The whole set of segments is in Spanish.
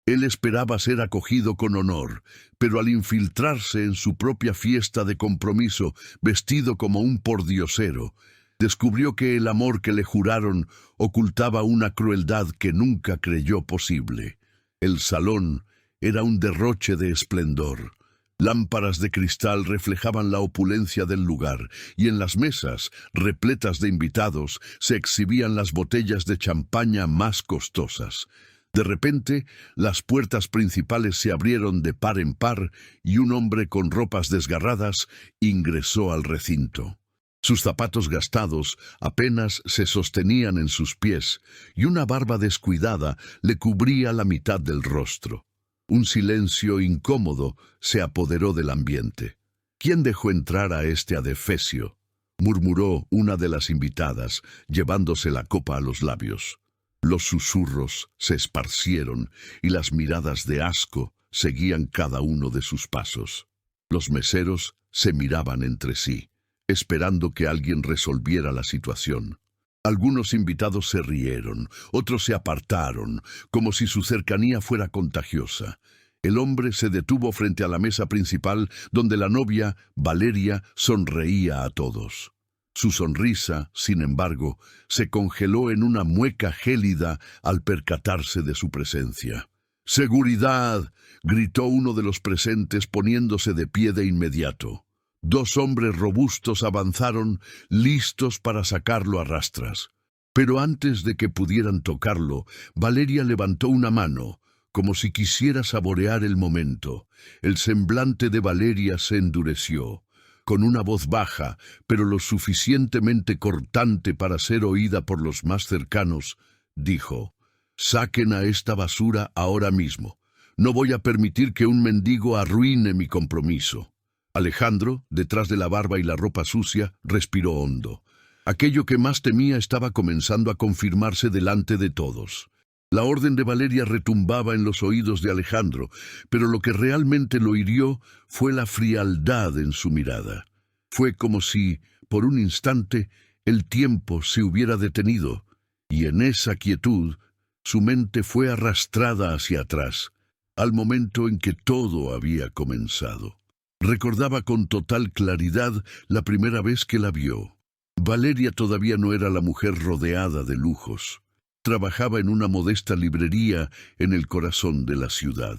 Él esperaba ser acogido con honor, pero al infiltrarse en su propia fiesta de compromiso, vestido como un pordiosero, descubrió que el amor que le juraron ocultaba una crueldad que nunca creyó posible. El salón era un derroche de esplendor. Lámparas de cristal reflejaban la opulencia del lugar, y en las mesas, repletas de invitados, se exhibían las botellas de champaña más costosas. De repente, las puertas principales se abrieron de par en par y un hombre con ropas desgarradas ingresó al recinto. Sus zapatos gastados apenas se sostenían en sus pies y una barba descuidada le cubría la mitad del rostro. Un silencio incómodo se apoderó del ambiente. «¿Quién dejó entrar a este adefesio?», murmuró una de las invitadas, llevándose la copa a los labios. Los susurros se esparcieron y las miradas de asco seguían cada uno de sus pasos. Los meseros se miraban entre sí, esperando que alguien resolviera la situación. Algunos invitados se rieron, otros se apartaron, como si su cercanía fuera contagiosa. El hombre se detuvo frente a la mesa principal, donde la novia, Valeria, sonreía a todos. Su sonrisa, sin embargo, se congeló en una mueca gélida al percatarse de su presencia. «¡Seguridad!», gritó uno de los presentes poniéndose de pie de inmediato. Dos hombres robustos avanzaron, listos para sacarlo a rastras. Pero antes de que pudieran tocarlo, Valeria levantó una mano, como si quisiera saborear el momento. El semblante de Valeria se endureció. Con una voz baja, pero lo suficientemente cortante para ser oída por los más cercanos, dijo: «Saquen a esta basura ahora mismo. No voy a permitir que un mendigo arruine mi compromiso». Alejandro, detrás de la barba y la ropa sucia, respiró hondo. Aquello que más temía estaba comenzando a confirmarse delante de todos. La orden de Valeria retumbaba en los oídos de Alejandro, pero lo que realmente lo hirió fue la frialdad en su mirada. Fue como si, por un instante, el tiempo se hubiera detenido, y en esa quietud, su mente fue arrastrada hacia atrás, al momento en que todo había comenzado. Recordaba con total claridad la primera vez que la vio. Valeria todavía no era la mujer rodeada de lujos. Trabajaba en una modesta librería en el corazón de la ciudad.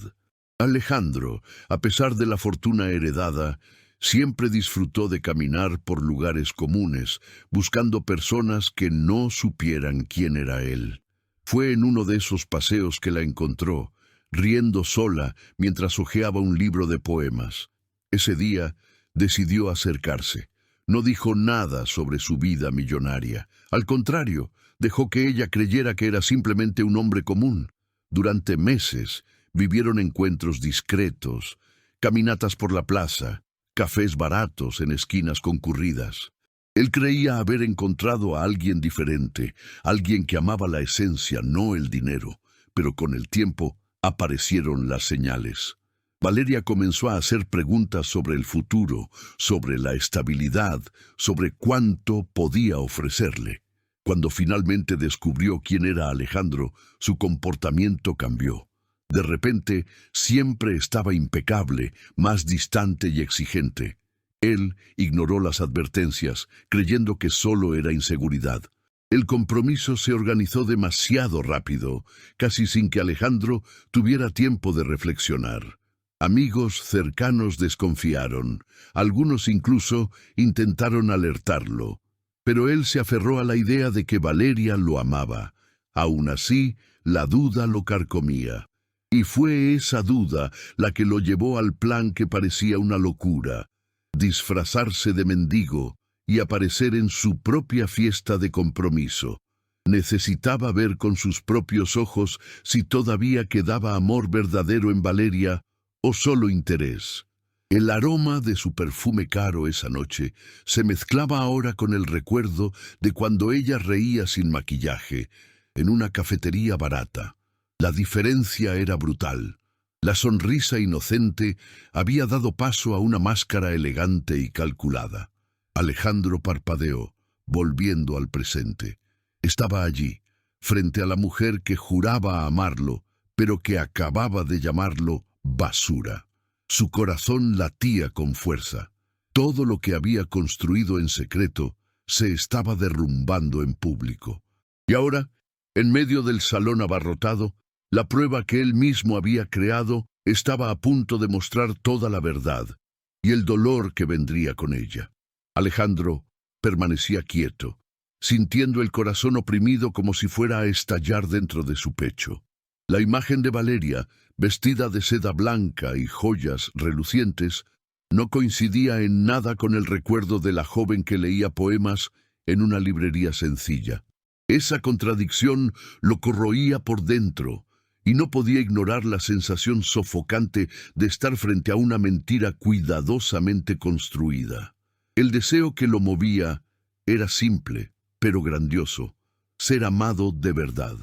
Alejandro, a pesar de la fortuna heredada, siempre disfrutó de caminar por lugares comunes, buscando personas que no supieran quién era él. Fue en uno de esos paseos que la encontró, riendo sola mientras hojeaba un libro de poemas. Ese día decidió acercarse. No dijo nada sobre su vida millonaria. Al contrario, dejó que ella creyera que era simplemente un hombre común. Durante meses vivieron encuentros discretos, caminatas por la plaza, cafés baratos en esquinas concurridas. Él creía haber encontrado a alguien diferente, alguien que amaba la esencia, no el dinero, pero con el tiempo aparecieron las señales. Valeria comenzó a hacer preguntas sobre el futuro, sobre la estabilidad, sobre cuánto podía ofrecerle. Cuando finalmente descubrió quién era Alejandro, su comportamiento cambió. De repente, siempre estaba impecable, más distante y exigente. Él ignoró las advertencias, creyendo que solo era inseguridad. El compromiso se organizó demasiado rápido, casi sin que Alejandro tuviera tiempo de reflexionar. Amigos cercanos desconfiaron, algunos incluso intentaron alertarlo, pero él se aferró a la idea de que Valeria lo amaba. Aún así, la duda lo carcomía. Y fue esa duda la que lo llevó al plan que parecía una locura: disfrazarse de mendigo y aparecer en su propia fiesta de compromiso. Necesitaba ver con sus propios ojos si todavía quedaba amor verdadero en Valeria o solo interés. El aroma de su perfume caro esa noche se mezclaba ahora con el recuerdo de cuando ella reía sin maquillaje, en una cafetería barata. La diferencia era brutal. La sonrisa inocente había dado paso a una máscara elegante y calculada. Alejandro parpadeó, volviendo al presente. Estaba allí, frente a la mujer que juraba amarlo, pero que acababa de llamarlo basura. Su corazón latía con fuerza. Todo lo que había construido en secreto se estaba derrumbando en público. Y ahora, en medio del salón abarrotado, la prueba que él mismo había creado estaba a punto de mostrar toda la verdad y el dolor que vendría con ella. Alejandro permanecía quieto, sintiendo el corazón oprimido como si fuera a estallar dentro de su pecho. La imagen de Valeria, vestida de seda blanca y joyas relucientes, no coincidía en nada con el recuerdo de la joven que leía poemas en una librería sencilla. Esa contradicción lo corroía por dentro, y no podía ignorar la sensación sofocante de estar frente a una mentira cuidadosamente construida. El deseo que lo movía era simple, pero grandioso: ser amado de verdad.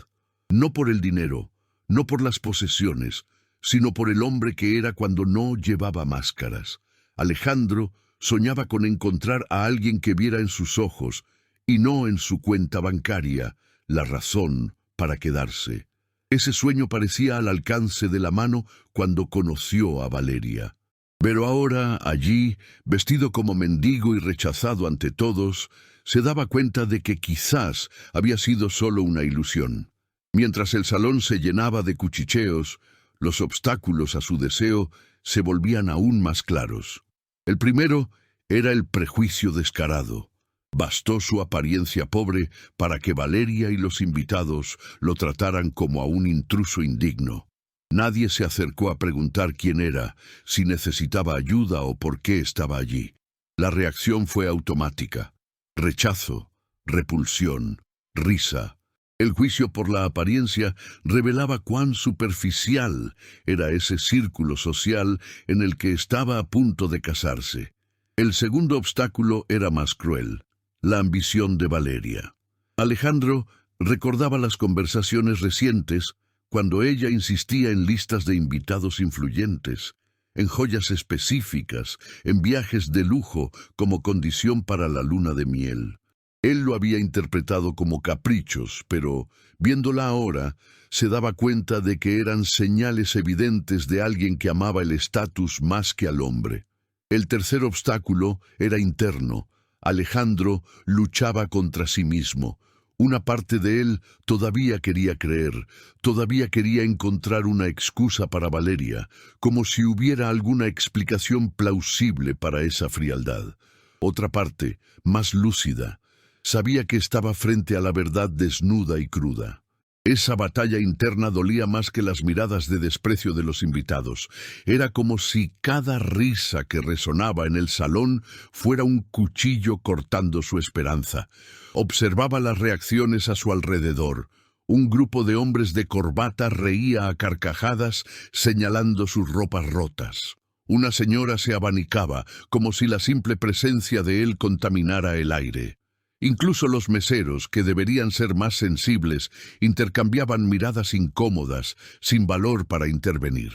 No por el dinero, no por las posesiones, sino por el hombre que era cuando no llevaba máscaras. Alejandro soñaba con encontrar a alguien que viera en sus ojos, y no en su cuenta bancaria, la razón para quedarse. Ese sueño parecía al alcance de la mano cuando conoció a Valeria. Pero ahora, allí, vestido como mendigo y rechazado ante todos, se daba cuenta de que quizás había sido solo una ilusión. Mientras el salón se llenaba de cuchicheos, los obstáculos a su deseo se volvían aún más claros. El primero era el prejuicio descarado. Bastó su apariencia pobre para que Valeria y los invitados lo trataran como a un intruso indigno. Nadie se acercó a preguntar quién era, si necesitaba ayuda o por qué estaba allí. La reacción fue automática: rechazo, repulsión, risa. El juicio por la apariencia revelaba cuán superficial era ese círculo social en el que estaba a punto de casarse. El segundo obstáculo era más cruel: la ambición de Valeria. Alejandro recordaba las conversaciones recientes cuando ella insistía en listas de invitados influyentes, en joyas específicas, en viajes de lujo como condición para la luna de miel. Él lo había interpretado como caprichos, pero, viéndola ahora, se daba cuenta de que eran señales evidentes de alguien que amaba el estatus más que al hombre. El tercer obstáculo era interno. Alejandro luchaba contra sí mismo. Una parte de él todavía quería creer, todavía quería encontrar una excusa para Valeria, como si hubiera alguna explicación plausible para esa frialdad. Otra parte, más lúcida, sabía que estaba frente a la verdad desnuda y cruda. Esa batalla interna dolía más que las miradas de desprecio de los invitados. Era como si cada risa que resonaba en el salón fuera un cuchillo cortando su esperanza. Observaba las reacciones a su alrededor. Un grupo de hombres de corbata reía a carcajadas, señalando sus ropas rotas. Una señora se abanicaba, como si la simple presencia de él contaminara el aire. Incluso los meseros, que deberían ser más sensibles, intercambiaban miradas incómodas, sin valor para intervenir.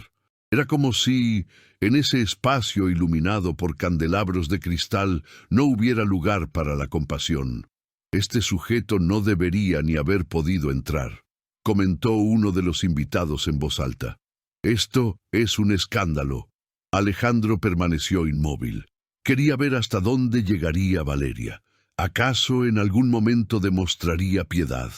Era como si, en ese espacio iluminado por candelabros de cristal, no hubiera lugar para la compasión. Este sujeto no debería ni haber podido entrar, comentó uno de los invitados en voz alta. Esto es un escándalo. Alejandro permaneció inmóvil. Quería ver hasta dónde llegaría Valeria. ¿Acaso en algún momento demostraría piedad?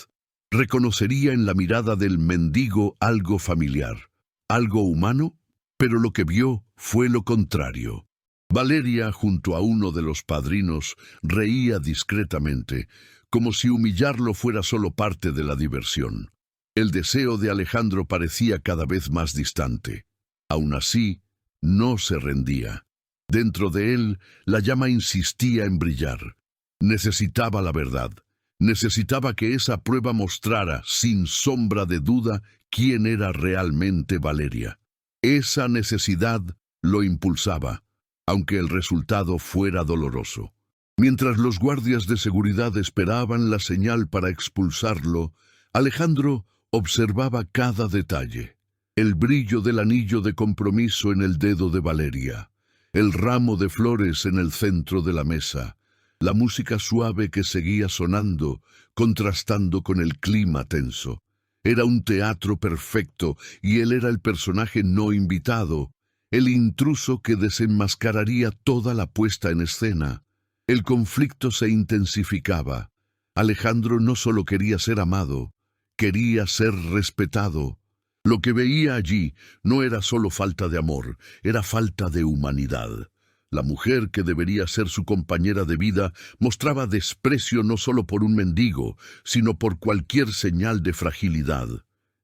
¿Reconocería en la mirada del mendigo algo familiar, algo humano? Pero lo que vio fue lo contrario. Valeria, junto a uno de los padrinos, reía discretamente, como si humillarlo fuera solo parte de la diversión. El deseo de Alejandro parecía cada vez más distante. Aún así, no se rendía. Dentro de él, la llama insistía en brillar. Necesitaba la verdad. Necesitaba que esa prueba mostrara, sin sombra de duda, quién era realmente Valeria. Esa necesidad lo impulsaba, aunque el resultado fuera doloroso. Mientras los guardias de seguridad esperaban la señal para expulsarlo, Alejandro observaba cada detalle. El brillo del anillo de compromiso en el dedo de Valeria, el ramo de flores en el centro de la mesa, la música suave que seguía sonando, contrastando con el clima tenso. Era un teatro perfecto y él era el personaje no invitado, el intruso que desenmascararía toda la puesta en escena. El conflicto se intensificaba. Alejandro no solo quería ser amado, quería ser respetado. Lo que veía allí no era solo falta de amor, era falta de humanidad. La mujer que debería ser su compañera de vida mostraba desprecio no solo por un mendigo, sino por cualquier señal de fragilidad.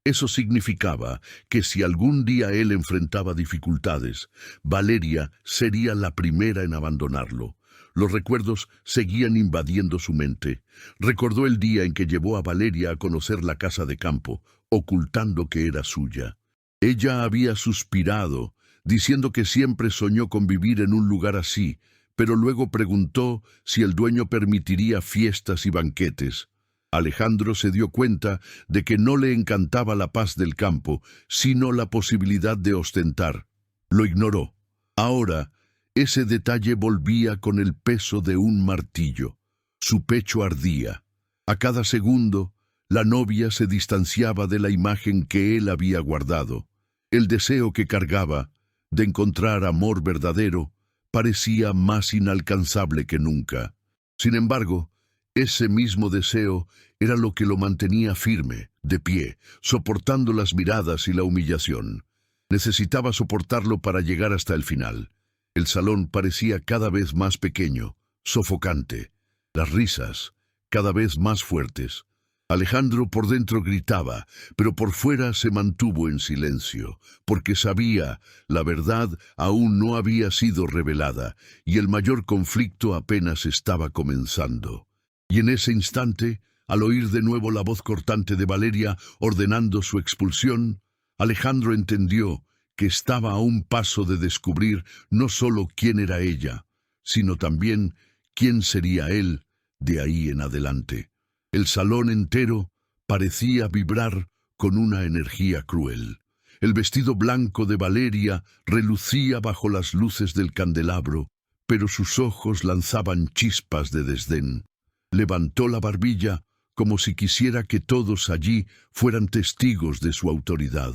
Eso significaba que si algún día él enfrentaba dificultades, Valeria sería la primera en abandonarlo. Los recuerdos seguían invadiendo su mente. Recordó el día en que llevó a Valeria a conocer la casa de campo, ocultando que era suya. Ella había suspirado, diciendo que siempre soñó con vivir en un lugar así, pero luego preguntó si el dueño permitiría fiestas y banquetes. Alejandro se dio cuenta de que no le encantaba la paz del campo, sino la posibilidad de ostentar. Lo ignoró. Ahora, ese detalle volvía con el peso de un martillo. Su pecho ardía. A cada segundo, la novia se distanciaba de la imagen que él había guardado. El deseo que cargaba, de encontrar amor verdadero, parecía más inalcanzable que nunca. Sin embargo, ese mismo deseo era lo que lo mantenía firme, de pie, soportando las miradas y la humillación. Necesitaba soportarlo para llegar hasta el final. El salón parecía cada vez más pequeño, sofocante. Las risas, cada vez más fuertes. Alejandro por dentro gritaba, pero por fuera se mantuvo en silencio, porque sabía, la verdad aún no había sido revelada, y el mayor conflicto apenas estaba comenzando. Y en ese instante, al oír de nuevo la voz cortante de Valeria ordenando su expulsión, Alejandro entendió que estaba a un paso de descubrir no solo quién era ella, sino también quién sería él de ahí en adelante. El salón entero parecía vibrar con una energía cruel. El vestido blanco de Valeria relucía bajo las luces del candelabro, pero sus ojos lanzaban chispas de desdén. Levantó la barbilla como si quisiera que todos allí fueran testigos de su autoridad.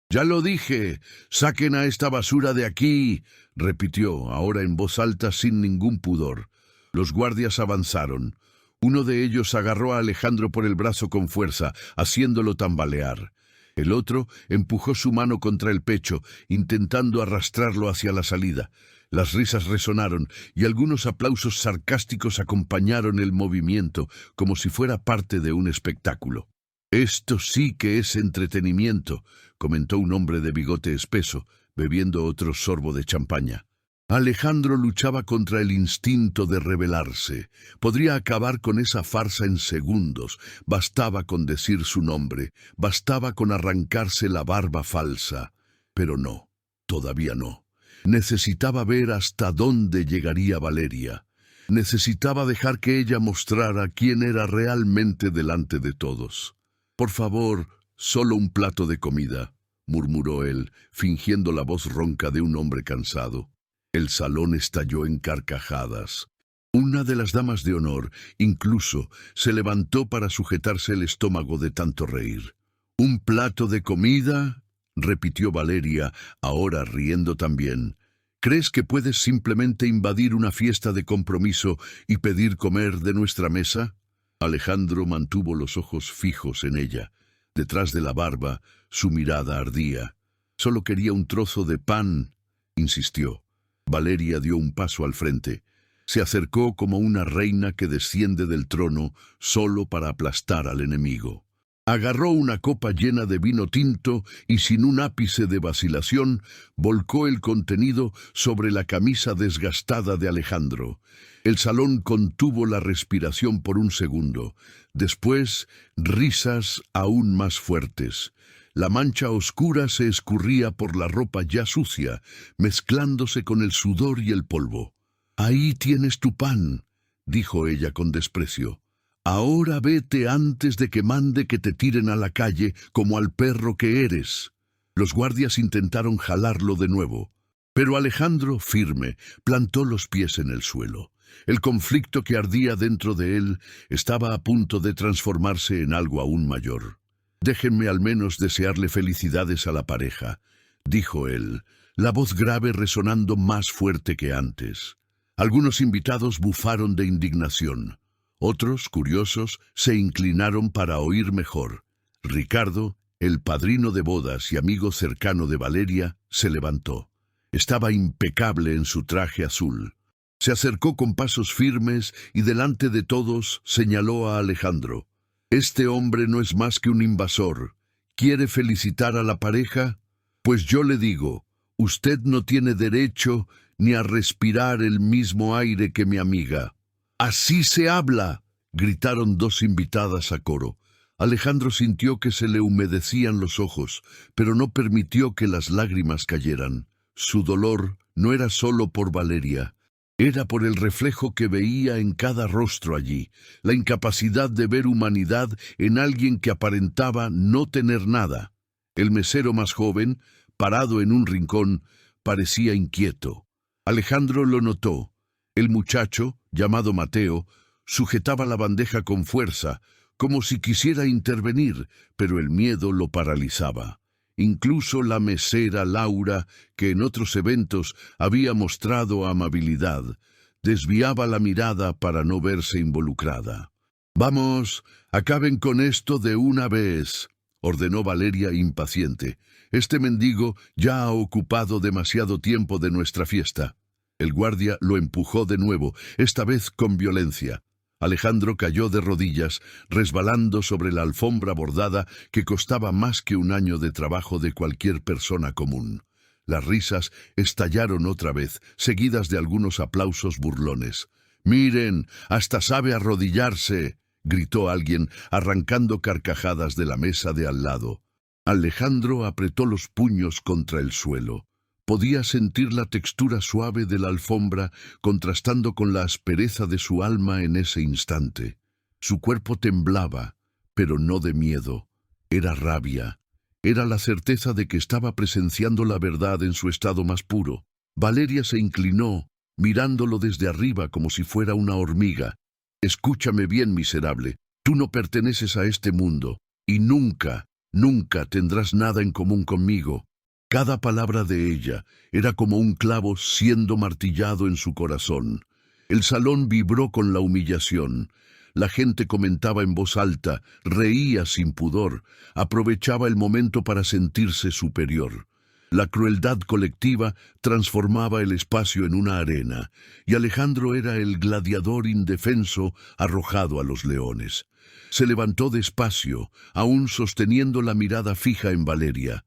«Ya lo dije, saquen a esta basura de aquí», repitió, ahora en voz alta sin ningún pudor. Los guardias avanzaron. Uno de ellos agarró a Alejandro por el brazo con fuerza, haciéndolo tambalear. El otro empujó su mano contra el pecho, intentando arrastrarlo hacia la salida. Las risas resonaron y algunos aplausos sarcásticos acompañaron el movimiento, como si fuera parte de un espectáculo. «Esto sí que es entretenimiento», comentó un hombre de bigote espeso, bebiendo otro sorbo de champaña. Alejandro luchaba contra el instinto de rebelarse. Podría acabar con esa farsa en segundos. Bastaba con decir su nombre, bastaba con arrancarse la barba falsa. Pero no, todavía no. Necesitaba ver hasta dónde llegaría Valeria. Necesitaba dejar que ella mostrara quién era realmente delante de todos. «Por favor, solo un plato de comida», murmuró él, fingiendo la voz ronca de un hombre cansado. El salón estalló en carcajadas. Una de las damas de honor, incluso, se levantó para sujetarse el estómago de tanto reír. «¿Un plato de comida?», repitió Valeria, ahora riendo también. «¿Crees que puedes simplemente invadir una fiesta de compromiso y pedir comer de nuestra mesa?» Alejandro mantuvo los ojos fijos en ella. Detrás de la barba, su mirada ardía. «Solo quería un trozo de pan», insistió. Valeria dio un paso al frente. Se acercó como una reina que desciende del trono solo para aplastar al enemigo. Agarró una copa llena de vino tinto y sin un ápice de vacilación volcó el contenido sobre la camisa desgastada de Alejandro. El salón contuvo la respiración por un segundo. Después, risas aún más fuertes. La mancha oscura se escurría por la ropa ya sucia, mezclándose con el sudor y el polvo. «Ahí tienes tu pan», dijo ella con desprecio. «Ahora vete antes de que mande que te tiren a la calle como al perro que eres». Los guardias intentaron jalarlo de nuevo, pero Alejandro, firme, plantó los pies en el suelo. El conflicto que ardía dentro de él estaba a punto de transformarse en algo aún mayor. Déjenme al menos desearle felicidades a la pareja, dijo él, la voz grave resonando más fuerte que antes. Algunos invitados bufaron de indignación. Otros, curiosos, se inclinaron para oír mejor. Ricardo, el padrino de bodas y amigo cercano de Valeria, se levantó. Estaba impecable en su traje azul. Se acercó con pasos firmes y delante de todos señaló a Alejandro. «Este hombre no es más que un invasor. ¿Quiere felicitar a la pareja? Pues yo le digo, usted no tiene derecho ni a respirar el mismo aire que mi amiga». «¡Así se habla!», gritaron dos invitadas a coro. Alejandro sintió que se le humedecían los ojos, pero no permitió que las lágrimas cayeran. Su dolor no era solo por Valeria. Era por el reflejo que veía en cada rostro allí, la incapacidad de ver humanidad en alguien que aparentaba no tener nada. El mesero más joven, parado en un rincón, parecía inquieto. Alejandro lo notó. El muchacho, llamado Mateo, sujetaba la bandeja con fuerza, como si quisiera intervenir, pero el miedo lo paralizaba. Incluso la mesera Laura, que en otros eventos había mostrado amabilidad, desviaba la mirada para no verse involucrada. «Vamos, acaben con esto de una vez», ordenó Valeria impaciente. «Este mendigo ya ha ocupado demasiado tiempo de nuestra fiesta». El guardia lo empujó de nuevo, esta vez con violencia. Alejandro cayó de rodillas, resbalando sobre la alfombra bordada que costaba más que un año de trabajo de cualquier persona común. Las risas estallaron otra vez, seguidas de algunos aplausos burlones. «¡Miren, hasta sabe arrodillarse!», gritó alguien, arrancando carcajadas de la mesa de al lado. Alejandro apretó los puños contra el suelo. Podía sentir la textura suave de la alfombra contrastando con la aspereza de su alma en ese instante. Su cuerpo temblaba, pero no de miedo. Era rabia. Era la certeza de que estaba presenciando la verdad en su estado más puro. Valeria se inclinó, mirándolo desde arriba como si fuera una hormiga. «Escúchame bien, miserable. Tú no perteneces a este mundo, y nunca, nunca tendrás nada en común conmigo». Cada palabra de ella era como un clavo siendo martillado en su corazón. El salón vibró con la humillación. La gente comentaba en voz alta, reía sin pudor, aprovechaba el momento para sentirse superior. La crueldad colectiva transformaba el espacio en una arena, y Alejandro era el gladiador indefenso arrojado a los leones. Se levantó despacio, aún sosteniendo la mirada fija en Valeria.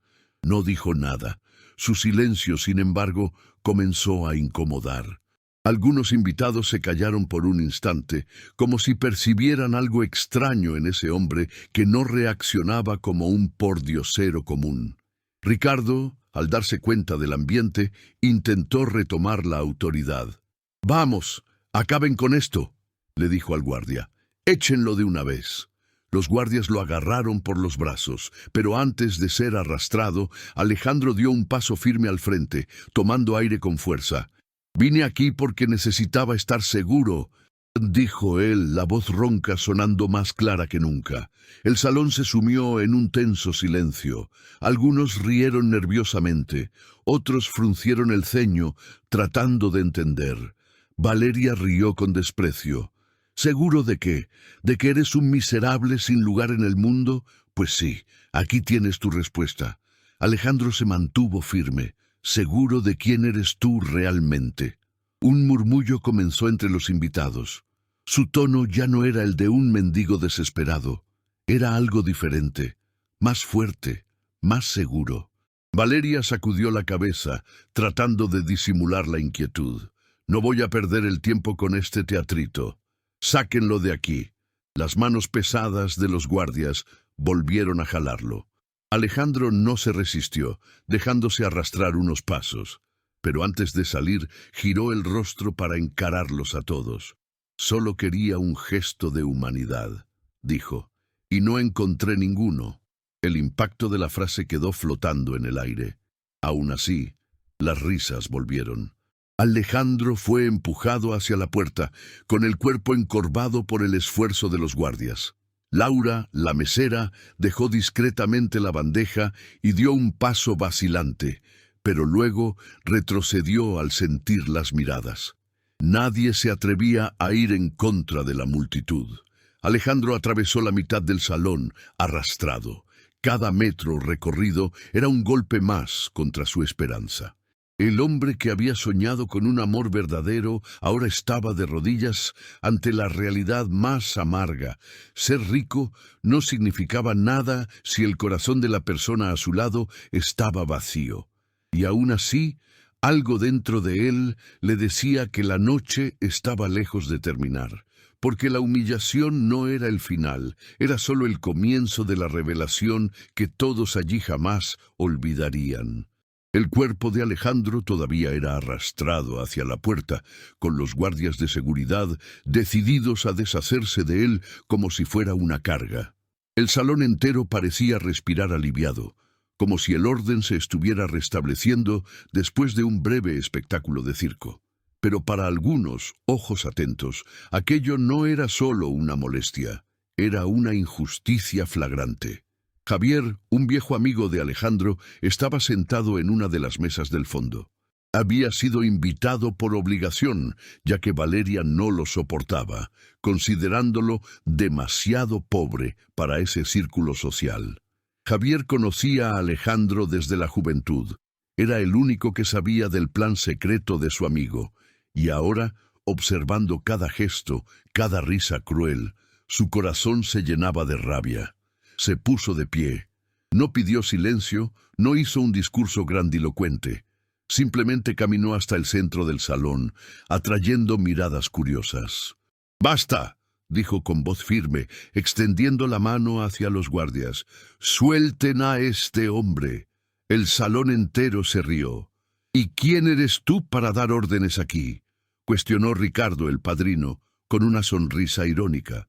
No dijo nada. Su silencio, sin embargo, comenzó a incomodar. Algunos invitados se callaron por un instante, como si percibieran algo extraño en ese hombre que no reaccionaba como un pordiosero común. Ricardo, al darse cuenta del ambiente, intentó retomar la autoridad. «Vamos, acaben con esto», le dijo al guardia. «Échenlo de una vez». Los guardias lo agarraron por los brazos, pero antes de ser arrastrado, Alejandro dio un paso firme al frente, tomando aire con fuerza. «Vine aquí porque necesitaba estar seguro», dijo él, la voz ronca sonando más clara que nunca. El salón se sumió en un tenso silencio. Algunos rieron nerviosamente, otros fruncieron el ceño, tratando de entender. Valeria rió con desprecio. «¿Seguro de qué? ¿De que eres un miserable sin lugar en el mundo? Pues sí, aquí tienes tu respuesta». Alejandro se mantuvo firme. «¿Seguro de quién eres tú realmente?». Un murmullo comenzó entre los invitados. Su tono ya no era el de un mendigo desesperado. Era algo diferente, más fuerte, más seguro. Valeria sacudió la cabeza, tratando de disimular la inquietud. «No voy a perder el tiempo con este teatrito. Sáquenlo de aquí». Las manos pesadas de los guardias volvieron a jalarlo. Alejandro no se resistió, dejándose arrastrar unos pasos. Pero antes de salir, giró el rostro para encararlos a todos. «Solo quería un gesto de humanidad», dijo, «y no encontré ninguno». El impacto de la frase quedó flotando en el aire. Aún así, las risas volvieron. Alejandro fue empujado hacia la puerta, con el cuerpo encorvado por el esfuerzo de los guardias. Laura, la mesera, dejó discretamente la bandeja y dio un paso vacilante, pero luego retrocedió al sentir las miradas. Nadie se atrevía a ir en contra de la multitud. Alejandro atravesó la mitad del salón, arrastrado. Cada metro recorrido era un golpe más contra su esperanza. El hombre que había soñado con un amor verdadero ahora estaba de rodillas ante la realidad más amarga. Ser rico no significaba nada si el corazón de la persona a su lado estaba vacío. Y aún así, algo dentro de él le decía que la noche estaba lejos de terminar, porque la humillación no era el final, era solo el comienzo de la revelación que todos allí jamás olvidarían. El cuerpo de Alejandro todavía era arrastrado hacia la puerta, con los guardias de seguridad decididos a deshacerse de él como si fuera una carga. El salón entero parecía respirar aliviado, como si el orden se estuviera restableciendo después de un breve espectáculo de circo. Pero para algunos, ojos atentos, aquello no era solo una molestia, era una injusticia flagrante. Javier, un viejo amigo de Alejandro, estaba sentado en una de las mesas del fondo. Había sido invitado por obligación, ya que Valeria no lo soportaba, considerándolo demasiado pobre para ese círculo social. Javier conocía a Alejandro desde la juventud. Era el único que sabía del plan secreto de su amigo, y ahora, observando cada gesto, cada risa cruel, su corazón se llenaba de rabia. Se puso de pie. No pidió silencio, no hizo un discurso grandilocuente. Simplemente caminó hasta el centro del salón, atrayendo miradas curiosas. «¡Basta!», dijo con voz firme, extendiendo la mano hacia los guardias. «¡Suelten a este hombre!». El salón entero se rió. «¿Y quién eres tú para dar órdenes aquí?», cuestionó Ricardo, el padrino, con una sonrisa irónica.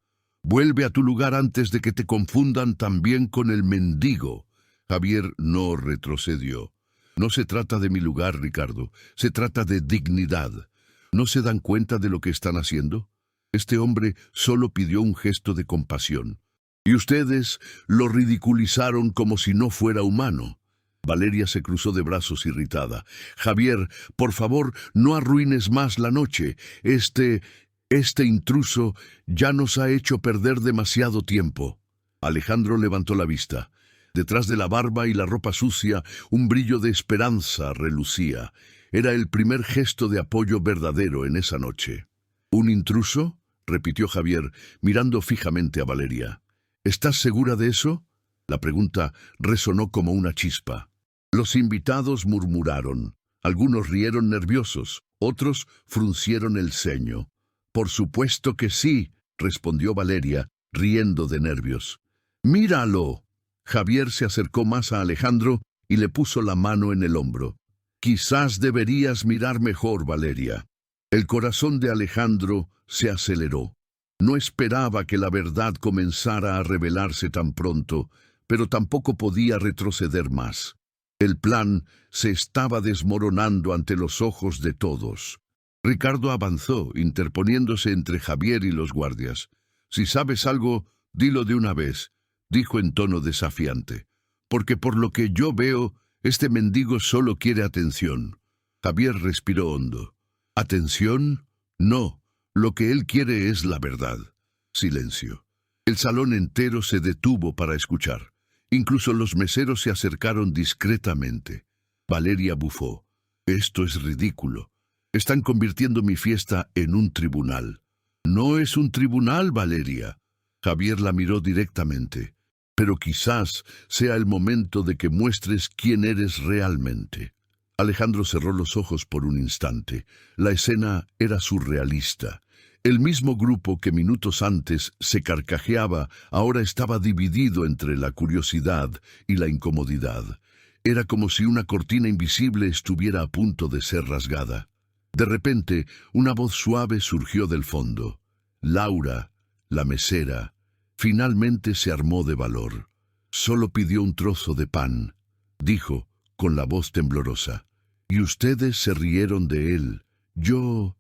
«Vuelve a tu lugar antes de que te confundan también con el mendigo». Javier no retrocedió. «No se trata de mi lugar, Ricardo. Se trata de dignidad. ¿No se dan cuenta de lo que están haciendo? Este hombre solo pidió un gesto de compasión. Y ustedes lo ridiculizaron como si no fuera humano». Valeria se cruzó de brazos irritada. «Javier, por favor, no arruines más la noche. Este intruso ya nos ha hecho perder demasiado tiempo». Alejandro levantó la vista. Detrás de la barba y la ropa sucia, un brillo de esperanza relucía. Era el primer gesto de apoyo verdadero en esa noche. «¿Un intruso?», repitió Javier, mirando fijamente a Valeria. «¿Estás segura de eso?». La pregunta resonó como una chispa. Los invitados murmuraron. Algunos rieron nerviosos, otros fruncieron el ceño. «Por supuesto que sí», respondió Valeria, riendo de nervios. «¡Míralo!». Javier se acercó más a Alejandro y le puso la mano en el hombro. «Quizás deberías mirar mejor, Valeria». El corazón de Alejandro se aceleró. No esperaba que la verdad comenzara a revelarse tan pronto, pero tampoco podía retroceder más. El plan se estaba desmoronando ante los ojos de todos. Ricardo avanzó, interponiéndose entre Javier y los guardias. «Si sabes algo, dilo de una vez», dijo en tono desafiante. «Porque por lo que yo veo, este mendigo solo quiere atención». Javier respiró hondo. «¿Atención? No, lo que él quiere es la verdad». Silencio. El salón entero se detuvo para escuchar. Incluso los meseros se acercaron discretamente. Valeria bufó. «Esto es ridículo. Están convirtiendo mi fiesta en un tribunal». «No es un tribunal, Valeria». Javier la miró directamente. «Pero quizás sea el momento de que muestres quién eres realmente». Alejandro cerró los ojos por un instante. La escena era surrealista. El mismo grupo que minutos antes se carcajeaba ahora estaba dividido entre la curiosidad y la incomodidad. Era como si una cortina invisible estuviera a punto de ser rasgada. De repente, una voz suave surgió del fondo. Laura, la mesera, finalmente se armó de valor. «Solo pidió un trozo de pan», dijo con la voz temblorosa. «Y ustedes se rieron de él. Yo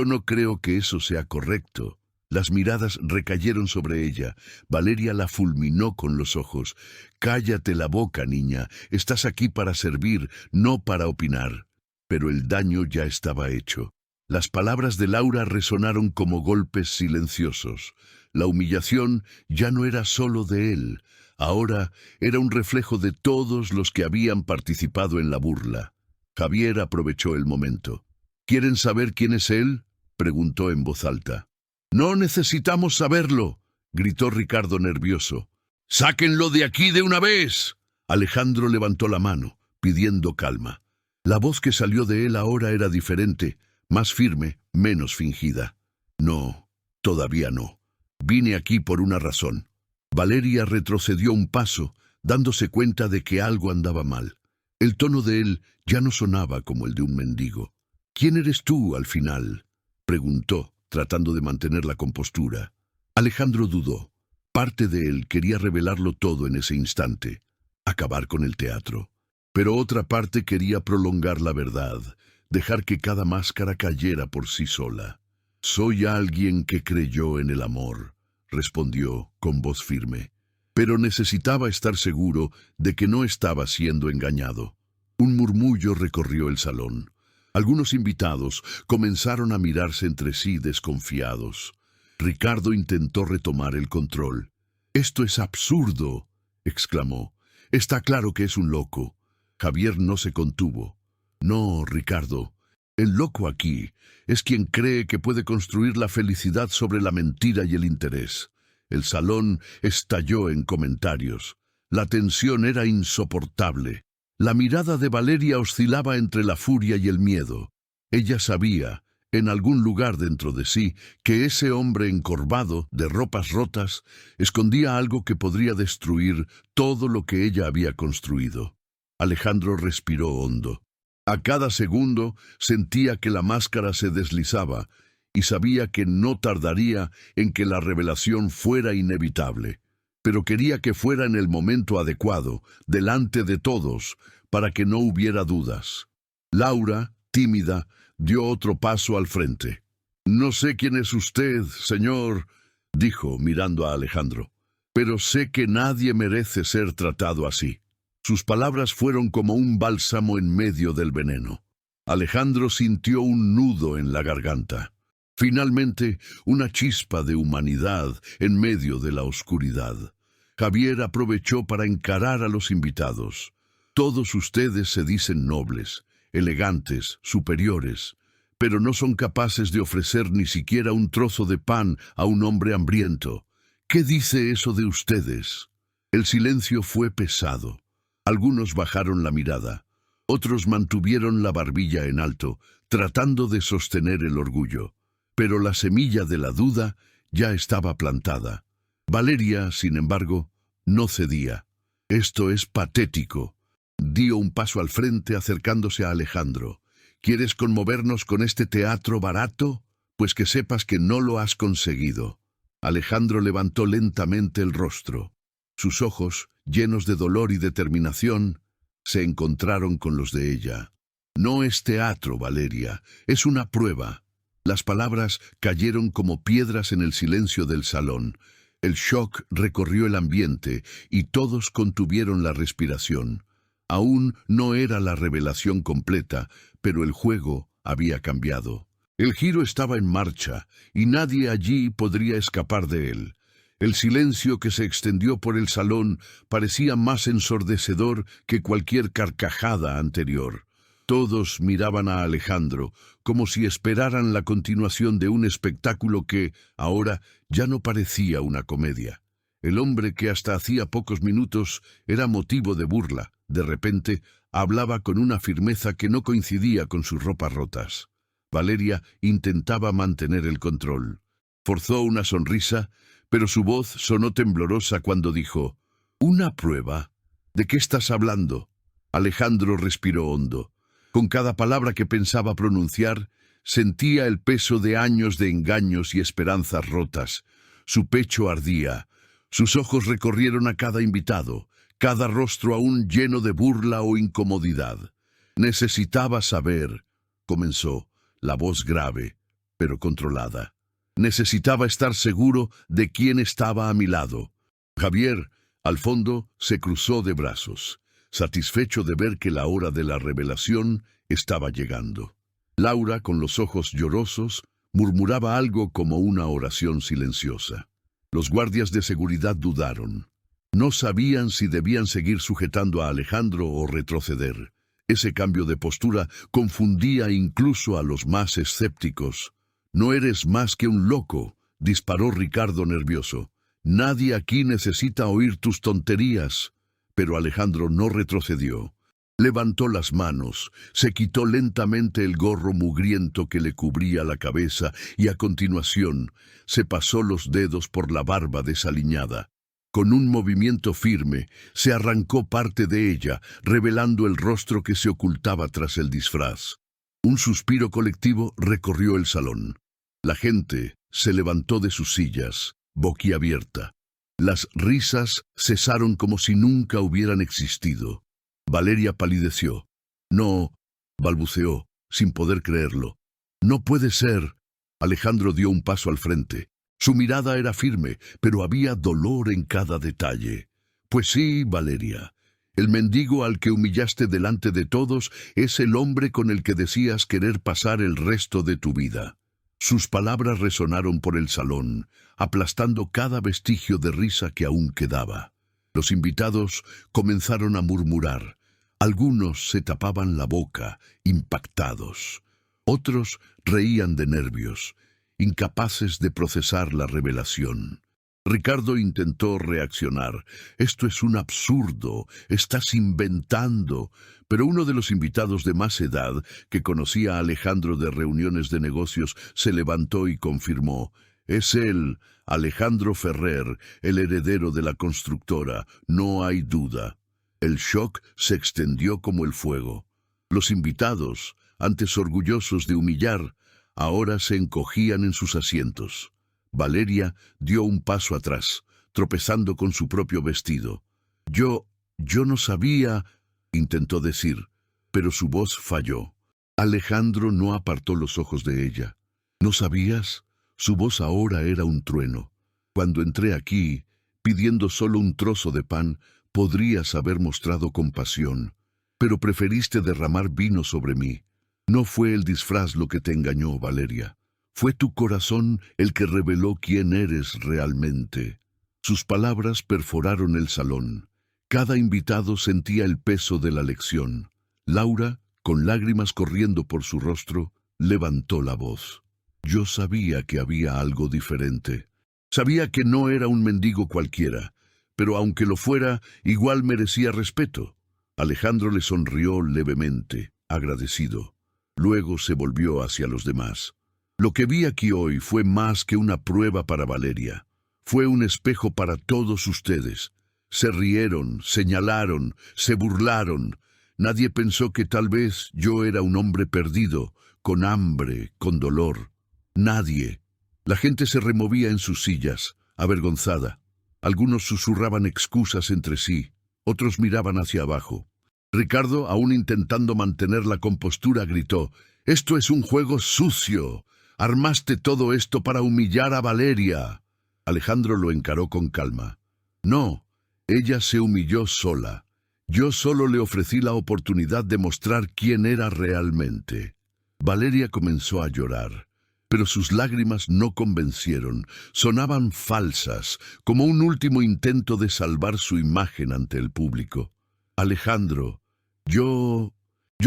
no creo que eso sea correcto». Las miradas recayeron sobre ella. Valeria la fulminó con los ojos. «Cállate la boca, niña. Estás aquí para servir, no para opinar». Pero el daño ya estaba hecho. Las palabras de Laura resonaron como golpes silenciosos. La humillación ya no era solo de él. Ahora era un reflejo de todos los que habían participado en la burla. Javier aprovechó el momento. «¿Quieren saber quién es él?», preguntó en voz alta. «No necesitamos saberlo», gritó Ricardo nervioso. «¡Sáquenlo de aquí de una vez!». Alejandro levantó la mano, pidiendo calma. La voz que salió de él ahora era diferente, más firme, menos fingida. «No, todavía no. Vine aquí por una razón». Valeria retrocedió un paso, dándose cuenta de que algo andaba mal. El tono de él ya no sonaba como el de un mendigo. «¿Quién eres tú, al final?», preguntó, tratando de mantener la compostura. Alejandro dudó. Parte de él quería revelarlo todo en ese instante, acabar con el teatro. Pero otra parte quería prolongar la verdad, dejar que cada máscara cayera por sí sola. «Soy alguien que creyó en el amor», respondió con voz firme. Pero necesitaba estar seguro de que no estaba siendo engañado. Un murmullo recorrió el salón. Algunos invitados comenzaron a mirarse entre sí desconfiados. Ricardo intentó retomar el control. «Esto es absurdo», exclamó. «Está claro que es un loco». Javier no se contuvo. «No, Ricardo. El loco aquí es quien cree que puede construir la felicidad sobre la mentira y el interés». El salón estalló en comentarios. La tensión era insoportable. La mirada de Valeria oscilaba entre la furia y el miedo. Ella sabía, en algún lugar dentro de sí, que ese hombre encorvado, de ropas rotas, escondía algo que podría destruir todo lo que ella había construido. Alejandro respiró hondo. A cada segundo sentía que la máscara se deslizaba y sabía que no tardaría en que la revelación fuera inevitable. Pero quería que fuera en el momento adecuado, delante de todos, para que no hubiera dudas. Laura, tímida, dio otro paso al frente. «No sé quién es usted, señor», dijo mirando a Alejandro, «pero sé que nadie merece ser tratado así». Sus palabras fueron como un bálsamo en medio del veneno. Alejandro sintió un nudo en la garganta. Finalmente, una chispa de humanidad en medio de la oscuridad. Javier aprovechó para encarar a los invitados. «Todos ustedes se dicen nobles, elegantes, superiores, pero no son capaces de ofrecer ni siquiera un trozo de pan a un hombre hambriento. ¿Qué dice eso de ustedes?». El silencio fue pesado. Algunos bajaron la mirada. Otros mantuvieron la barbilla en alto, tratando de sostener el orgullo. Pero la semilla de la duda ya estaba plantada. Valeria, sin embargo, no cedía. «Esto es patético». Dio un paso al frente acercándose a Alejandro. «¿Quieres conmovernos con este teatro barato? Pues que sepas que no lo has conseguido». Alejandro levantó lentamente el rostro. Sus ojos, llenos de dolor y determinación, se encontraron con los de ella. «No es teatro, Valeria, es una prueba». Las palabras cayeron como piedras en el silencio del salón. El shock recorrió el ambiente y todos contuvieron la respiración. Aún no era la revelación completa, pero el juego había cambiado. El giro estaba en marcha y nadie allí podría escapar de él. El silencio que se extendió por el salón parecía más ensordecedor que cualquier carcajada anterior. Todos miraban a Alejandro, como si esperaran la continuación de un espectáculo que, ahora, ya no parecía una comedia. El hombre que hasta hacía pocos minutos era motivo de burla, de repente, hablaba con una firmeza que no coincidía con sus ropas rotas. Valeria intentaba mantener el control. Forzó una sonrisa, pero su voz sonó temblorosa cuando dijo: «¿Una prueba? ¿De qué estás hablando?». Alejandro respiró hondo. Con cada palabra que pensaba pronunciar, sentía el peso de años de engaños y esperanzas rotas. Su pecho ardía. Sus ojos recorrieron a cada invitado, cada rostro aún lleno de burla o incomodidad. «Necesitaba saber», comenzó, la voz grave, pero controlada. Necesitaba estar seguro de quién estaba a mi lado. Javier, al fondo, se cruzó de brazos, satisfecho de ver que la hora de la revelación estaba llegando. Laura, con los ojos llorosos, murmuraba algo como una oración silenciosa. Los guardias de seguridad dudaron. No sabían si debían seguir sujetando a Alejandro o retroceder. Ese cambio de postura confundía incluso a los más escépticos. «No eres más que un loco», disparó Ricardo nervioso. «Nadie aquí necesita oír tus tonterías». Pero Alejandro no retrocedió. Levantó las manos, se quitó lentamente el gorro mugriento que le cubría la cabeza y a continuación se pasó los dedos por la barba desaliñada. Con un movimiento firme, se arrancó parte de ella, revelando el rostro que se ocultaba tras el disfraz. Un suspiro colectivo recorrió el salón. La gente se levantó de sus sillas, boquiabierta. Las risas cesaron como si nunca hubieran existido. Valeria palideció. «No», balbuceó, sin poder creerlo. «No puede ser». Alejandro dio un paso al frente. Su mirada era firme, pero había dolor en cada detalle. «Pues sí, Valeria. El mendigo al que humillaste delante de todos es el hombre con el que decías querer pasar el resto de tu vida». Sus palabras resonaron por el salón, aplastando cada vestigio de risa que aún quedaba. Los invitados comenzaron a murmurar. Algunos se tapaban la boca, impactados. Otros reían de nervios, incapaces de procesar la revelación. Ricardo intentó reaccionar. «Esto es un absurdo, estás inventando». Pero uno de los invitados de más edad, que conocía a Alejandro de reuniones de negocios, se levantó y confirmó. «Es él, Alejandro Ferrer, el heredero de la constructora, no hay duda». El shock se extendió como el fuego. Los invitados, antes orgullosos de humillar, ahora se encogían en sus asientos. Valeria dio un paso atrás, tropezando con su propio vestido. Yo no sabía», intentó decir, pero su voz falló. Alejandro no apartó los ojos de ella. «¿No sabías?» Su voz ahora era un trueno. «Cuando entré aquí, pidiendo solo un trozo de pan, podrías haber mostrado compasión, pero preferiste derramar vino sobre mí. No fue el disfraz lo que te engañó, Valeria. Fue tu corazón el que reveló quién eres realmente». Sus palabras perforaron el salón. Cada invitado sentía el peso de la lección. Laura, con lágrimas corriendo por su rostro, levantó la voz. «Yo sabía que había algo diferente. Sabía que no era un mendigo cualquiera, pero aunque lo fuera, igual merecía respeto». Alejandro le sonrió levemente, agradecido. Luego se volvió hacia los demás. «Lo que vi aquí hoy fue más que una prueba para Valeria. Fue un espejo para todos ustedes. Se rieron, señalaron, se burlaron. Nadie pensó que tal vez yo era un hombre perdido, con hambre, con dolor. Nadie». La gente se removía en sus sillas, avergonzada. Algunos susurraban excusas entre sí, otros miraban hacia abajo. Ricardo, aún intentando mantener la compostura, gritó: «Esto es un juego sucio. Armaste todo esto para humillar a Valeria». Alejandro lo encaró con calma. «No, ella se humilló sola. Yo solo le ofrecí la oportunidad de mostrar quién era realmente». Valeria comenzó a llorar, pero sus lágrimas no convencieron, sonaban falsas, como un último intento de salvar su imagen ante el público. «Alejandro, yo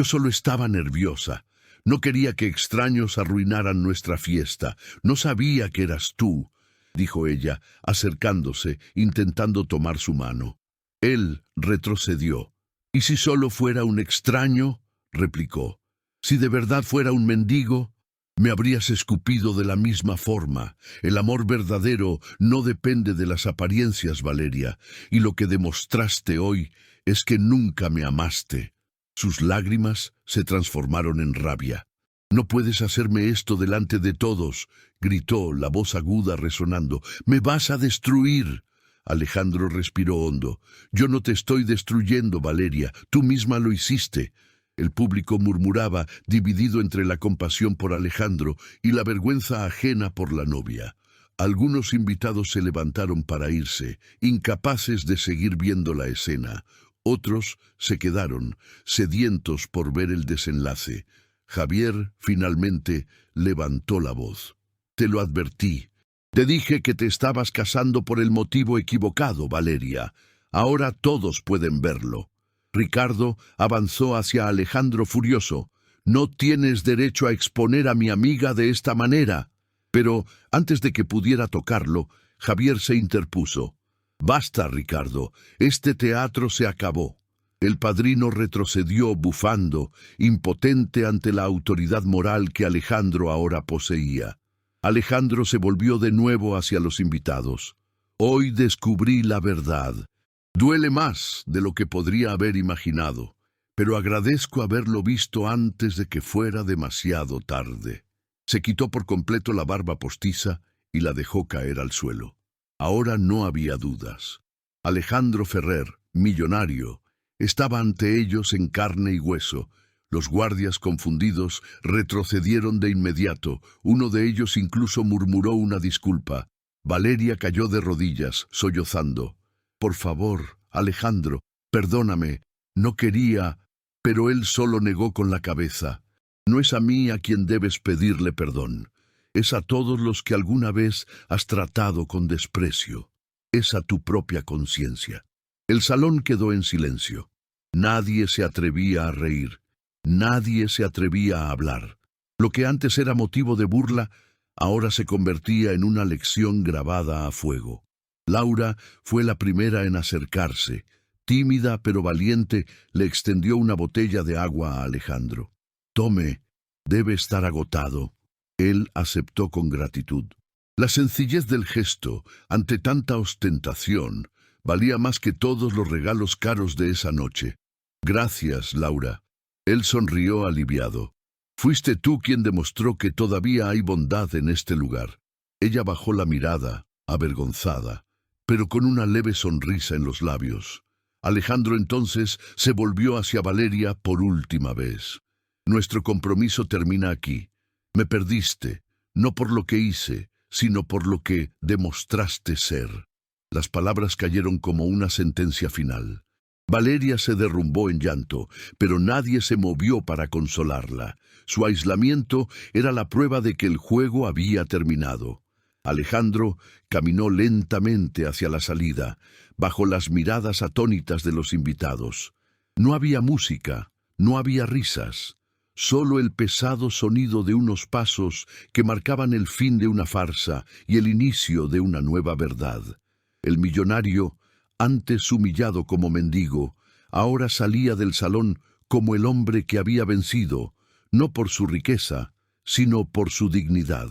solo estaba nerviosa. No quería que extraños arruinaran nuestra fiesta. No sabía que eras tú», dijo ella, acercándose, intentando tomar su mano. Él retrocedió. «¿Y si solo fuera un extraño?», replicó. «Si de verdad fuera un mendigo, me habrías escupido de la misma forma. El amor verdadero no depende de las apariencias, Valeria, y lo que demostraste hoy es que nunca me amaste». Sus lágrimas se transformaron en rabia. «No puedes hacerme esto delante de todos», gritó, la voz aguda resonando. «Me vas a destruir». Alejandro respiró hondo. «Yo no te estoy destruyendo, Valeria. Tú misma lo hiciste». El público murmuraba, dividido entre la compasión por Alejandro y la vergüenza ajena por la novia. Algunos invitados se levantaron para irse, incapaces de seguir viendo la escena. Otros se quedaron, sedientos por ver el desenlace. Javier, finalmente, levantó la voz. «Te lo advertí. Te dije que te estabas casando por el motivo equivocado, Valeria. Ahora todos pueden verlo». Ricardo avanzó hacia Alejandro furioso. «No tienes derecho a exponer a mi amiga de esta manera». Pero, antes de que pudiera tocarlo, Javier se interpuso. «Basta, Ricardo. Este teatro se acabó». El padrino retrocedió bufando, impotente ante la autoridad moral que Alejandro ahora poseía. Alejandro se volvió de nuevo hacia los invitados. «Hoy descubrí la verdad. Duele más de lo que podría haber imaginado, pero agradezco haberlo visto antes de que fuera demasiado tarde». Se quitó por completo la barba postiza y la dejó caer al suelo. Ahora no había dudas. Alejandro Ferrer, millonario, estaba ante ellos en carne y hueso. Los guardias, confundidos, retrocedieron de inmediato. Uno de ellos incluso murmuró una disculpa. Valeria cayó de rodillas, sollozando. «Por favor, Alejandro, perdóname. No quería». Pero él solo negó con la cabeza. «No es a mí a quien debes pedirle perdón. Es a todos los que alguna vez has tratado con desprecio. Es a tu propia conciencia». El salón quedó en silencio. Nadie se atrevía a reír. Nadie se atrevía a hablar. Lo que antes era motivo de burla, ahora se convertía en una lección grabada a fuego. Laura fue la primera en acercarse. Tímida pero valiente, le extendió una botella de agua a Alejandro. «Tome, debe estar agotado». Él aceptó con gratitud. La sencillez del gesto, ante tanta ostentación, valía más que todos los regalos caros de esa noche. «Gracias, Laura». Él sonrió aliviado. «Fuiste tú quien demostró que todavía hay bondad en este lugar». Ella bajó la mirada, avergonzada, pero con una leve sonrisa en los labios. Alejandro entonces se volvió hacia Valeria por última vez. «Nuestro compromiso termina aquí. Me perdiste, no por lo que hice, sino por lo que demostraste ser». Las palabras cayeron como una sentencia final. Valeria se derrumbó en llanto, pero nadie se movió para consolarla. Su aislamiento era la prueba de que el juego había terminado. Alejandro caminó lentamente hacia la salida, bajo las miradas atónitas de los invitados. No había música, no había risas, solo el pesado sonido de unos pasos que marcaban el fin de una farsa y el inicio de una nueva verdad. El millonario, antes humillado como mendigo, ahora salía del salón como el hombre que había vencido, no por su riqueza, sino por su dignidad.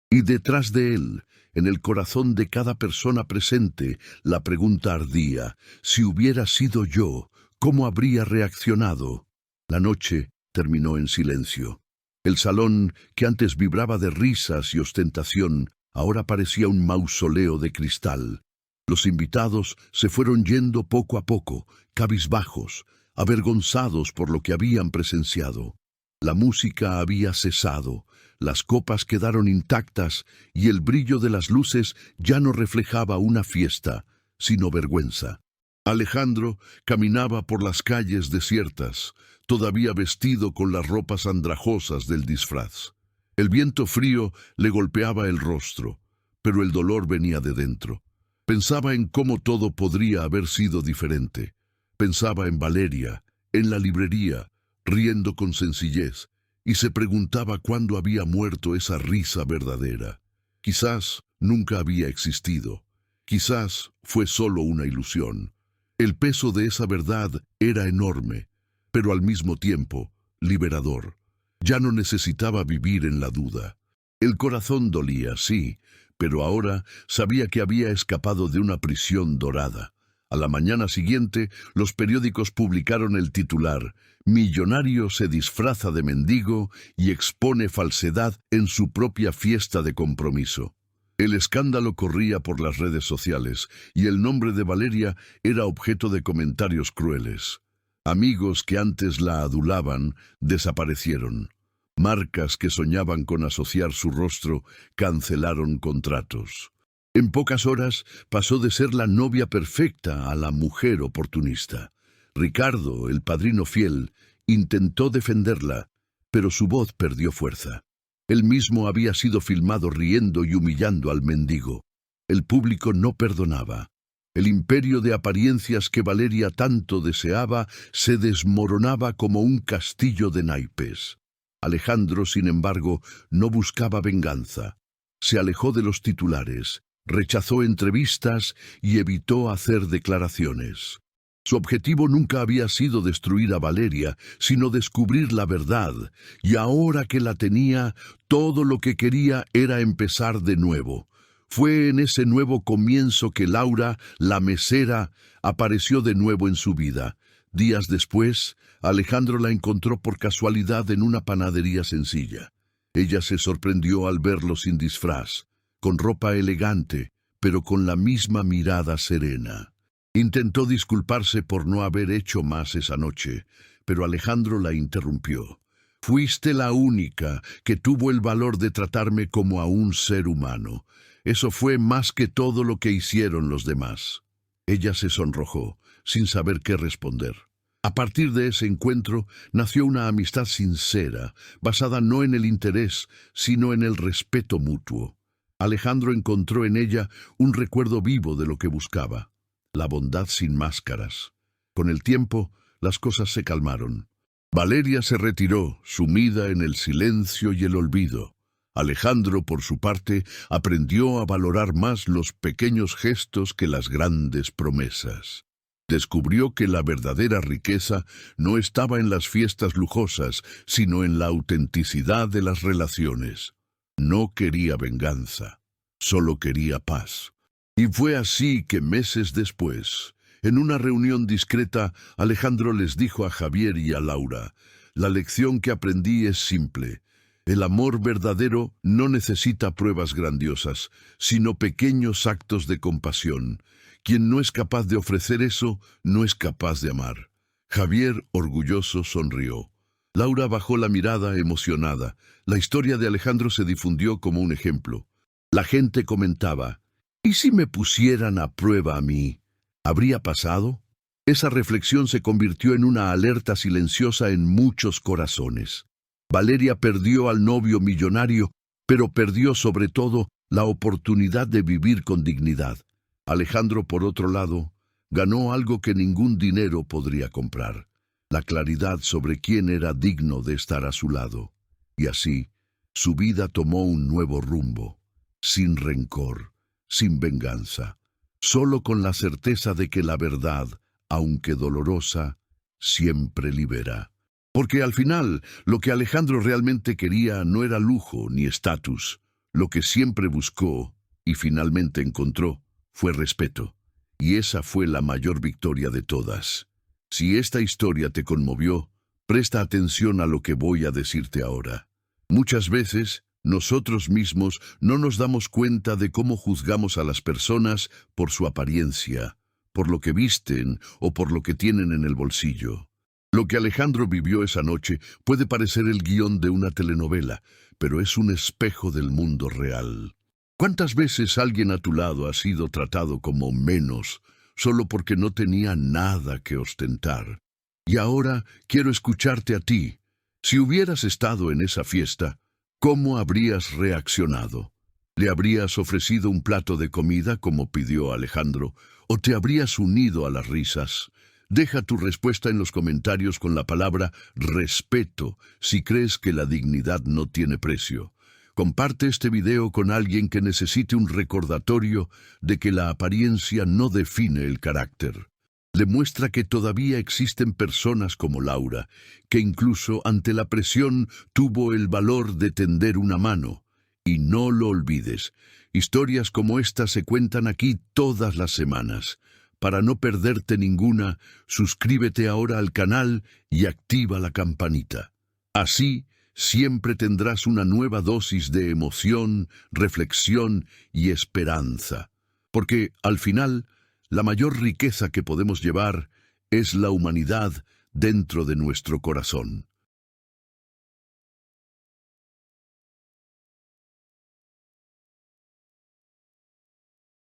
Y detrás de él, en el corazón de cada persona presente, la pregunta ardía: si hubiera sido yo, ¿cómo habría reaccionado? La noche terminó en silencio. El salón, que antes vibraba de risas y ostentación, ahora parecía un mausoleo de cristal. Los invitados se fueron yendo poco a poco, cabizbajos, avergonzados por lo que habían presenciado. La música había cesado, las copas quedaron intactas y el brillo de las luces ya no reflejaba una fiesta, sino vergüenza. Alejandro caminaba por las calles desiertas, todavía vestido con las ropas andrajosas del disfraz. El viento frío le golpeaba el rostro, pero el dolor venía de dentro. Pensaba en cómo todo podría haber sido diferente. Pensaba en Valeria, en la librería, riendo con sencillez, y se preguntaba cuándo había muerto esa risa verdadera. Quizás nunca había existido. Quizás fue solo una ilusión. El peso de esa verdad era enorme, pero al mismo tiempo liberador. Ya no necesitaba vivir en la duda. El corazón dolía, sí, pero ahora sabía que había escapado de una prisión dorada. A la mañana siguiente, los periódicos publicaron el titular: «Millonario se disfraza de mendigo y expone falsedad en su propia fiesta de compromiso». El escándalo corría por las redes sociales y el nombre de Valeria era objeto de comentarios crueles. Amigos que antes la adulaban desaparecieron. Marcas que soñaban con asociar su rostro cancelaron contratos. En pocas horas pasó de ser la novia perfecta a la mujer oportunista. Ricardo, el padrino fiel, intentó defenderla, pero su voz perdió fuerza. Él mismo había sido filmado riendo y humillando al mendigo. El público no perdonaba. El imperio de apariencias que Valeria tanto deseaba se desmoronaba como un castillo de naipes. Alejandro, sin embargo, no buscaba venganza. Se alejó de los titulares, rechazó entrevistas y evitó hacer declaraciones. Su objetivo nunca había sido destruir a Valeria, sino descubrir la verdad, y ahora que la tenía, todo lo que quería era empezar de nuevo. Fue en ese nuevo comienzo que Laura, la mesera, apareció de nuevo en su vida. Días después, Alejandro la encontró por casualidad en una panadería sencilla. Ella se sorprendió al verlo sin disfraz, con ropa elegante, pero con la misma mirada serena. Intentó disculparse por no haber hecho más esa noche, pero Alejandro la interrumpió. Fuiste la única que tuvo el valor de tratarme como a un ser humano. Eso fue más que todo lo que hicieron los demás. Ella se sonrojó, sin saber qué responder. A partir de ese encuentro nació una amistad sincera, basada no en el interés, sino en el respeto mutuo. Alejandro encontró en ella un recuerdo vivo de lo que buscaba, la bondad sin máscaras. Con el tiempo, las cosas se calmaron. Valeria se retiró, sumida en el silencio y el olvido. Alejandro, por su parte, aprendió a valorar más los pequeños gestos que las grandes promesas. Descubrió que la verdadera riqueza no estaba en las fiestas lujosas, sino en la autenticidad de las relaciones. No quería venganza, solo quería paz. Y fue así que meses después, en una reunión discreta, Alejandro les dijo a Javier y a Laura: «La lección que aprendí es simple. El amor verdadero no necesita pruebas grandiosas, sino pequeños actos de compasión. Quien no es capaz de ofrecer eso, no es capaz de amar». Javier, orgulloso, sonrió. Laura bajó la mirada emocionada. La historia de Alejandro se difundió como un ejemplo. La gente comentaba: «¿Y si me pusieran a prueba a mí? ¿Habría pasado?». Esa reflexión se convirtió en una alerta silenciosa en muchos corazones. Valeria perdió al novio millonario, pero perdió sobre todo la oportunidad de vivir con dignidad. Alejandro, por otro lado, ganó algo que ningún dinero podría comprar: la claridad sobre quién era digno de estar a su lado. Y así, su vida tomó un nuevo rumbo, sin rencor, sin venganza, solo con la certeza de que la verdad, aunque dolorosa, siempre libera. Porque al final, lo que Alejandro realmente quería no era lujo ni estatus. Lo que siempre buscó, y finalmente encontró, fue respeto. Y esa fue la mayor victoria de todas. Si esta historia te conmovió, presta atención a lo que voy a decirte ahora. Muchas veces, nosotros mismos no nos damos cuenta de cómo juzgamos a las personas por su apariencia, por lo que visten o por lo que tienen en el bolsillo. Lo que Alejandro vivió esa noche puede parecer el guión de una telenovela, pero es un espejo del mundo real. ¿Cuántas veces alguien a tu lado ha sido tratado como menos solo porque no tenía nada que ostentar? Y ahora quiero escucharte a ti. Si hubieras estado en esa fiesta, ¿cómo habrías reaccionado? ¿Le habrías ofrecido un plato de comida como pidió Alejandro, o te habrías unido a las risas? Deja tu respuesta en los comentarios con la palabra respeto si crees que la dignidad no tiene precio. Comparte este video con alguien que necesite un recordatorio de que la apariencia no define el carácter. Demuestra que todavía existen personas como Laura, que incluso ante la presión tuvo el valor de tender una mano. Y no lo olvides, historias como esta se cuentan aquí todas las semanas. Para no perderte ninguna, suscríbete ahora al canal y activa la campanita. Así, siempre tendrás una nueva dosis de emoción, reflexión y esperanza. Porque, al final, la mayor riqueza que podemos llevar es la humanidad dentro de nuestro corazón.